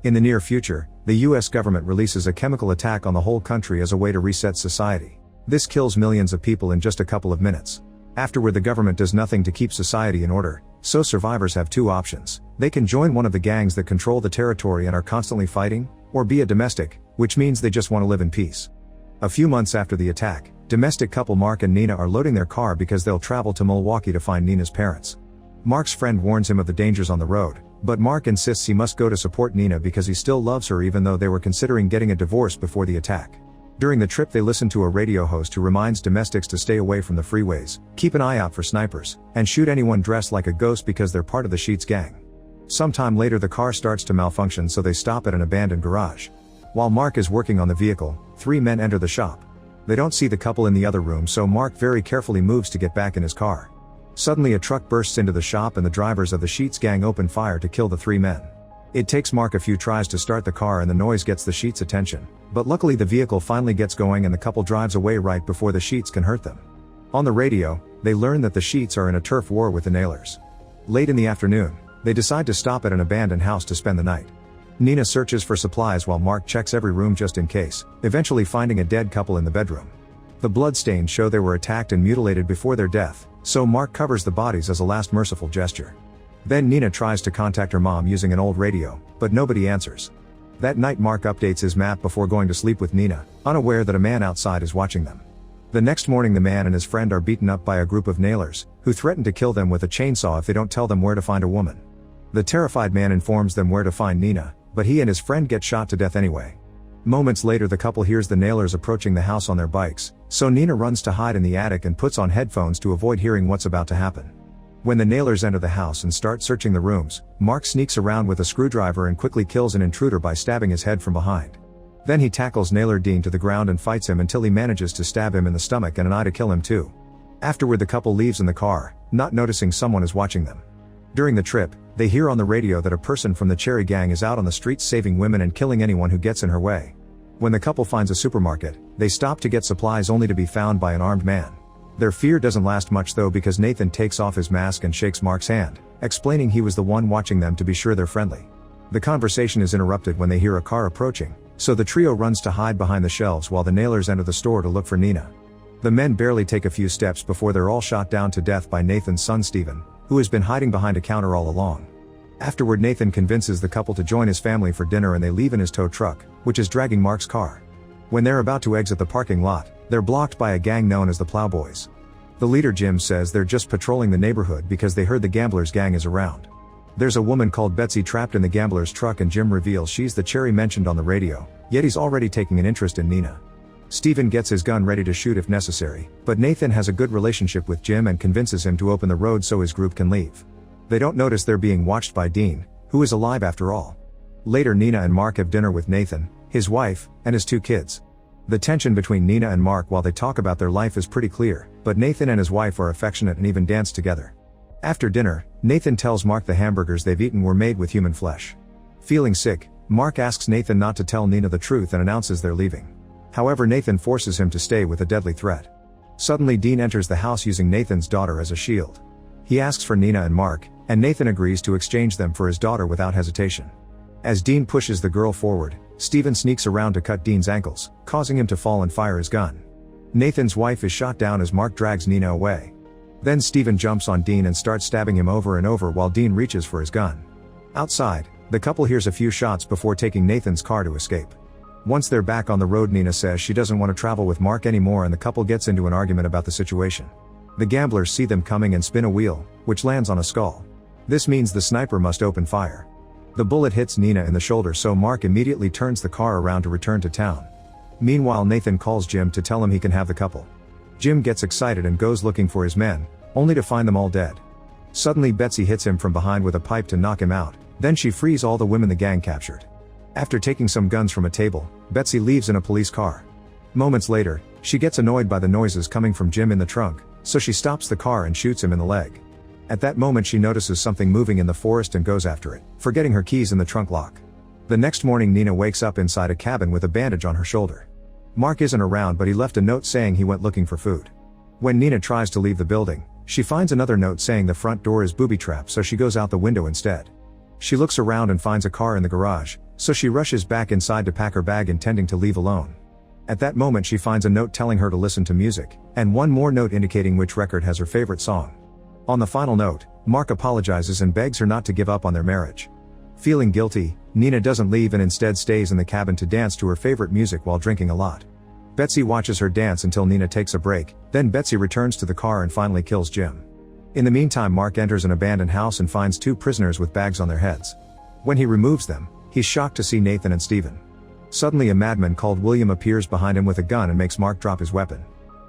In the near future, the US government releases a chemical attack on the whole country as a way to reset society. This kills millions of people in just a couple of minutes. Afterward, the government does nothing to keep society in order, so survivors have two options. They can join one of the gangs that control the territory and are constantly fighting, or be a domestic, which means they just want to live in peace. A few months after the attack, domestic couple Mark and Nina are loading their car because they'll travel to Milwaukee to find Nina's parents. Mark's friend warns him of the dangers on the road, but Mark insists he must go to support Nina because he still loves her even though they were considering getting a divorce before the attack. During the trip they listen to a radio host who reminds domestics to stay away from the freeways, keep an eye out for snipers, and shoot anyone dressed like a ghost because they're part of the Sheets gang. Sometime later the car starts to malfunction, so they stop at an abandoned garage. While Mark is working on the vehicle, three men enter the shop. They don't see the couple in the other room, so Mark very carefully moves to get back in his car. Suddenly a truck bursts into the shop and the drivers of the Sheets gang open fire to kill the three men. It takes Mark a few tries to start the car and the noise gets the Sheets' attention, but luckily the vehicle finally gets going and the couple drives away right before the Sheets can hurt them. On the radio, they learn that the Sheets are in a turf war with the Nailers. Late in the afternoon, they decide to stop at an abandoned house to spend the night. Nina searches for supplies while Mark checks every room just in case, eventually finding a dead couple in the bedroom. The bloodstains show they were attacked and mutilated before their death, so Mark covers the bodies as a last merciful gesture. Then Nina tries to contact her mom using an old radio, but nobody answers. That night Mark updates his map before going to sleep with Nina, unaware that a man outside is watching them. The next morning the man and his friend are beaten up by a group of Nailers, who threaten to kill them with a chainsaw if they don't tell them where to find a woman. The terrified man informs them where to find Nina, but he and his friend get shot to death anyway. Moments later the couple hears the Nailers approaching the house on their bikes, so Nina runs to hide in the attic and puts on headphones to avoid hearing what's about to happen. When the Nailers enter the house and start searching the rooms, Mark sneaks around with a screwdriver and quickly kills an intruder by stabbing his head from behind. Then he tackles Nailer Dean to the ground and fights him until he manages to stab him in the stomach and an eye to kill him too. Afterward the couple leaves in the car, not noticing someone is watching them. During the trip, they hear on the radio that a person from the Cherry gang is out on the streets saving women and killing anyone who gets in her way. When the couple finds a supermarket, they stop to get supplies only to be found by an armed man. Their fear doesn't last much though, because Nathan takes off his mask and shakes Mark's hand, explaining he was the one watching them to be sure they're friendly. The conversation is interrupted when they hear a car approaching, so the trio runs to hide behind the shelves while the Nailers enter the store to look for Nina. The men barely take a few steps before they're all shot down to death by Nathan's son Steven, who has been hiding behind a counter all along. Afterward Nathan convinces the couple to join his family for dinner and they leave in his tow truck, which is dragging Mark's car. When they're about to exit the parking lot, they're blocked by a gang known as the Plowboys. The leader Jim says they're just patrolling the neighborhood because they heard the Gamblers gang is around. There's a woman called Betsy trapped in the Gamblers truck and Jim reveals she's the Cherry mentioned on the radio, yet he's already taking an interest in Nina. Steven gets his gun ready to shoot if necessary, but Nathan has a good relationship with Jim and convinces him to open the road so his group can leave. They don't notice they're being watched by Dean, who is alive after all. Later Nina and Mark have dinner with Nathan, his wife, and his two kids. The tension between Nina and Mark while they talk about their life is pretty clear, but Nathan and his wife are affectionate and even dance together. After dinner, Nathan tells Mark the hamburgers they've eaten were made with human flesh. Feeling sick, Mark asks Nathan not to tell Nina the truth and announces they're leaving. However, Nathan forces him to stay with a deadly threat. Suddenly Dean enters the house using Nathan's daughter as a shield. He asks for Nina and Mark, and Nathan agrees to exchange them for his daughter without hesitation. As Dean pushes the girl forward, Steven sneaks around to cut Dean's ankles, causing him to fall and fire his gun. Nathan's wife is shot down as Mark drags Nina away. Then Steven jumps on Dean and starts stabbing him over and over while Dean reaches for his gun. Outside, the couple hears a few shots before taking Nathan's car to escape. Once they're back on the road, Nina says she doesn't want to travel with Mark anymore and the couple gets into an argument about the situation. The Gamblers see them coming and spin a wheel, which lands on a skull. This means the sniper must open fire. The bullet hits Nina in the shoulder, so Mark immediately turns the car around to return to town. Meanwhile, Nathan calls Jim to tell him he can have the couple. Jim gets excited and goes looking for his men, only to find them all dead. Suddenly Betsy hits him from behind with a pipe to knock him out, then she frees all the women the gang captured. After taking some guns from a table, Betsy leaves in a police car. Moments later, she gets annoyed by the noises coming from Jim in the trunk, so she stops the car and shoots him in the leg. At that moment she notices something moving in the forest and goes after it, forgetting her keys in the trunk lock. The next morning Nina wakes up inside a cabin with a bandage on her shoulder. Mark isn't around, but he left a note saying he went looking for food. When Nina tries to leave the building, she finds another note saying the front door is booby-trapped, so she goes out the window instead. She looks around and finds a car in the garage, so she rushes back inside to pack her bag intending to leave alone. At that moment she finds a note telling her to listen to music, and one more note indicating which record has her favorite song. On the final note, Mark apologizes and begs her not to give up on their marriage. Feeling guilty, Nina doesn't leave and instead stays in the cabin to dance to her favorite music while drinking a lot. Betsy watches her dance until Nina takes a break, then Betsy returns to the car and finally kills Jim. In the meantime, Mark enters an abandoned house and finds 2 prisoners with bags on their heads. When he removes them, he's shocked to see Nathan and Stephen. Suddenly a madman called William appears behind him with a gun and makes Mark drop his weapon.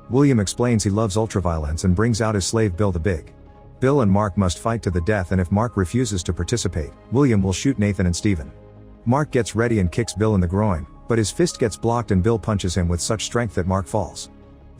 William explains he loves ultraviolence and brings out his slave Bill the Big. Bill and Mark must fight to the death, and if Mark refuses to participate, William will shoot Nathan and Stephen. Mark gets ready and kicks Bill in the groin, but his fist gets blocked and Bill punches him with such strength that Mark falls.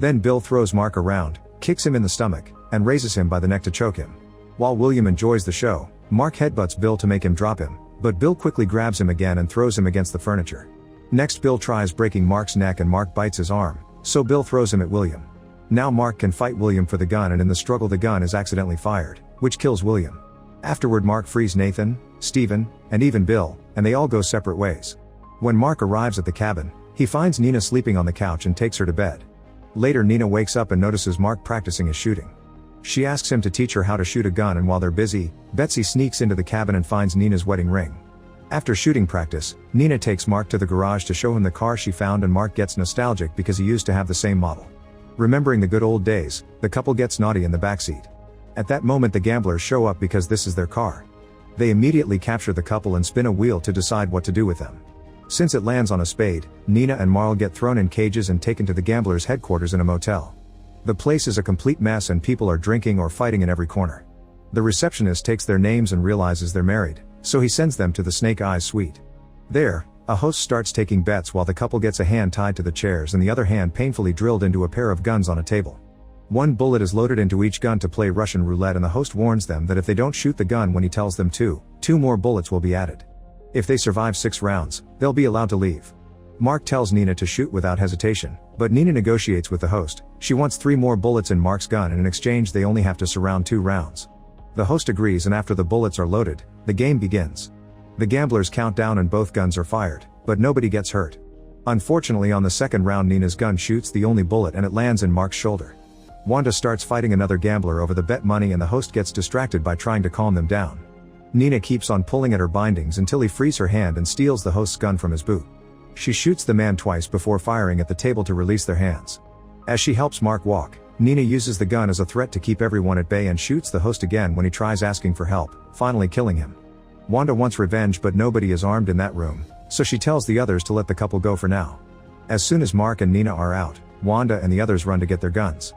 Then Bill throws Mark around, kicks him in the stomach, and raises him by the neck to choke him. While William enjoys the show, Mark headbutts Bill to make him drop him, but Bill quickly grabs him again and throws him against the furniture. Next, Bill tries breaking Mark's neck and Mark bites his arm, so Bill throws him at William. Now Mark can fight William for the gun, and in the struggle the gun is accidentally fired, which kills William. Afterward, Mark frees Nathan, Stephen, and even Bill, and they all go separate ways. When Mark arrives at the cabin, he finds Nina sleeping on the couch and takes her to bed. Later, Nina wakes up and notices Mark practicing his shooting. She asks him to teach her how to shoot a gun, and while they're busy, Betsy sneaks into the cabin and finds Nina's wedding ring. After shooting practice, Nina takes Mark to the garage to show him the car she found, and Mark gets nostalgic because he used to have the same model. Remembering the good old days, the couple gets naughty in the backseat. At that moment the gamblers show up because this is their car. They immediately capture the couple and spin a wheel to decide what to do with them. Since it lands on a spade, Nina and Marl get thrown in cages and taken to the gamblers' headquarters in a motel. The place is a complete mess and people are drinking or fighting in every corner. The receptionist takes their names and realizes they're married, so he sends them to the Snake Eyes suite. There, a host starts taking bets while the couple gets a hand tied to the chairs and the other hand painfully drilled into a pair of guns on a table. 1 bullet is loaded into each gun to play Russian roulette, and the host warns them that if they don't shoot the gun when he tells them to, 2 more bullets will be added. If they survive 6 rounds, they'll be allowed to leave. Mark tells Nina to shoot without hesitation, but Nina negotiates with the host. She wants 3 more bullets in Mark's gun, and in exchange they only have to surround 2 rounds. The host agrees, and after the bullets are loaded, the game begins. The gamblers count down and both guns are fired, but nobody gets hurt. Unfortunately, on the second round, Nina's gun shoots the only bullet and it lands in Mark's shoulder. Wanda starts fighting another gambler over the bet money, and the host gets distracted by trying to calm them down. Nina keeps on pulling at her bindings until he frees her hand and steals the host's gun from his boot. She shoots the man twice before firing at the table to release their hands. As she helps Mark walk, Nina uses the gun as a threat to keep everyone at bay and shoots the host again when he tries asking for help, finally killing him. Wanda wants revenge, but nobody is armed in that room, so she tells the others to let the couple go for now. As soon as Mark and Nina are out, Wanda and the others run to get their guns.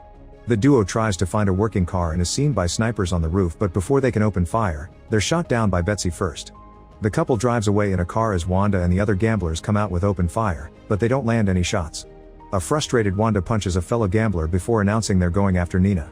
The duo tries to find a working car and is seen by snipers on the roof, but before they can open fire, they're shot down by Betsy first. The couple drives away in a car as Wanda and the other gamblers come out with open fire, but they don't land any shots. A frustrated Wanda punches a fellow gambler before announcing they're going after Nina.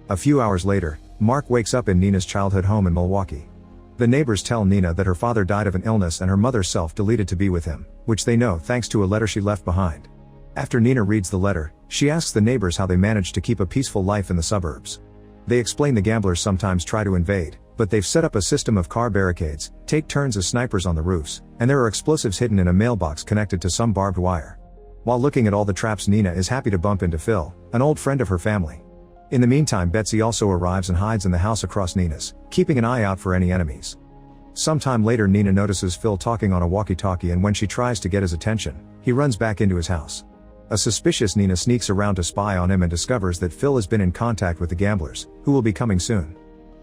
A few hours later, Mark wakes up in Nina's childhood home in Milwaukee. The neighbors tell Nina that her father died of an illness and her mother self-deleted to be with him, which they know thanks to a letter she left behind. After Nina reads the letter, she asks the neighbors how they managed to keep a peaceful life in the suburbs. They explain the gamblers sometimes try to invade, but they've set up a system of car barricades, take turns as snipers on the roofs, and there are explosives hidden in a mailbox connected to some barbed wire. While looking at all the traps, Nina is happy to bump into Phil, an old friend of her family. In the meantime, Betsy also arrives and hides in the house across Nina's, keeping an eye out for any enemies. Sometime later, Nina notices Phil talking on a walkie-talkie, and when she tries to get his attention, he runs back into his house. A suspicious Nina sneaks around to spy on him and discovers that Phil has been in contact with the gamblers, who will be coming soon.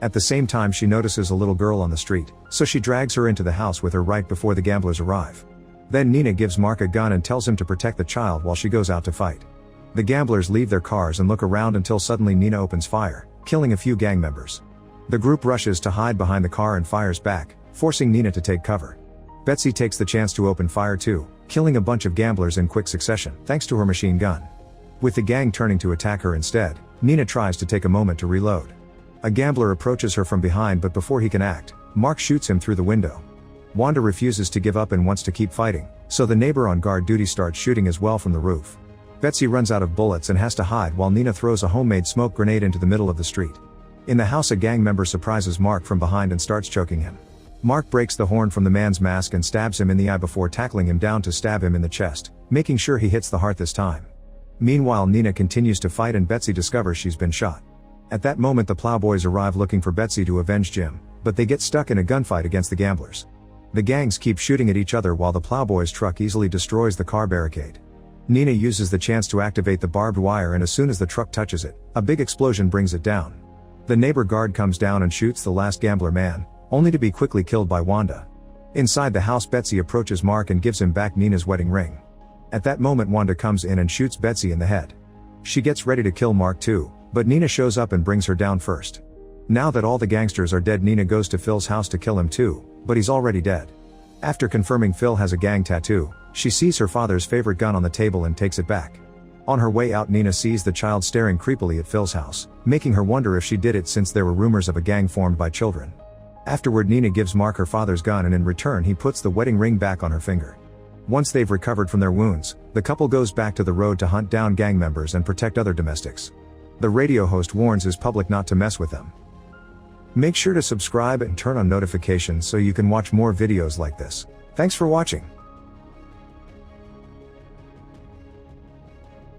At the same time, she notices a little girl on the street, so she drags her into the house with her right before the gamblers arrive. Then Nina gives Mark a gun and tells him to protect the child while she goes out to fight. The gamblers leave their cars and look around until suddenly Nina opens fire, killing a few gang members. The group rushes to hide behind the car and fires back, forcing Nina to take cover. Betsy takes the chance to open fire too, killing a bunch of gamblers in quick succession, thanks to her machine gun. With the gang turning to attack her instead, Nina tries to take a moment to reload. A gambler approaches her from behind, but before he can act, Mark shoots him through the window. Wanda refuses to give up and wants to keep fighting, so the neighbor on guard duty starts shooting as well from the roof. Betsy runs out of bullets and has to hide while Nina throws a homemade smoke grenade into the middle of the street. In the house, a gang member surprises Mark from behind and starts choking him. Mark breaks the horn from the man's mask and stabs him in the eye before tackling him down to stab him in the chest, making sure he hits the heart this time. Meanwhile, Nina continues to fight and Betsy discovers she's been shot. At that moment, the Plowboys arrive looking for Betsy to avenge Jim, but they get stuck in a gunfight against the gamblers. The gangs keep shooting at each other while the Plowboys' truck easily destroys the car barricade. Nina uses the chance to activate the barbed wire, and as soon as the truck touches it, a big explosion brings it down. The neighbor guard comes down and shoots the last gambler man, only to be quickly killed by Wanda. Inside the house, Betsy approaches Mark and gives him back Nina's wedding ring. At that moment, Wanda comes in and shoots Betsy in the head. She gets ready to kill Mark too, but Nina shows up and brings her down first. Now that all the gangsters are dead, Nina goes to Phil's house to kill him too, but he's already dead. After confirming Phil has a gang tattoo, she sees her father's favorite gun on the table and takes it back. On her way out, Nina sees the child staring creepily at Phil's house, making her wonder if she did it since there were rumors of a gang formed by children. Afterward, Nina gives Mark her father's gun and in return he puts the wedding ring back on her finger. Once they've recovered from their wounds, the couple goes back to the road to hunt down gang members and protect other domestics. The radio host warns his public not to mess with them. Make sure to subscribe and turn on notifications so you can watch more videos like this. Thanks for watching.